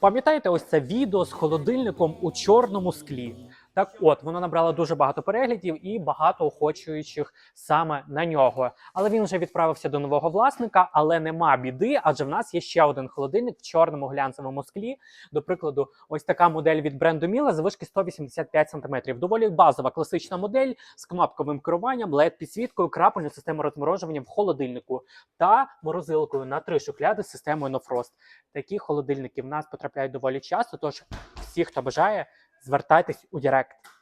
Пам'ятаєте ось це відео з холодильником у чорному склі? Так от, воно набрало дуже багато переглядів і багато охочуючих саме на нього. Але він вже відправився до нового власника, але нема біди, адже в нас є ще один холодильник в чорному глянцевому склі. До прикладу, ось така модель від бренду Міла завишки 185 см. Доволі базова класична модель з кнопковим керуванням, LED-підсвіткою, крапельною системою розморожування в холодильнику та морозилкою на 3 шухляди з системою No Frost. Такі холодильники в нас потрапляють доволі часто, тож всі, хто бажає, звертайтесь у Директ.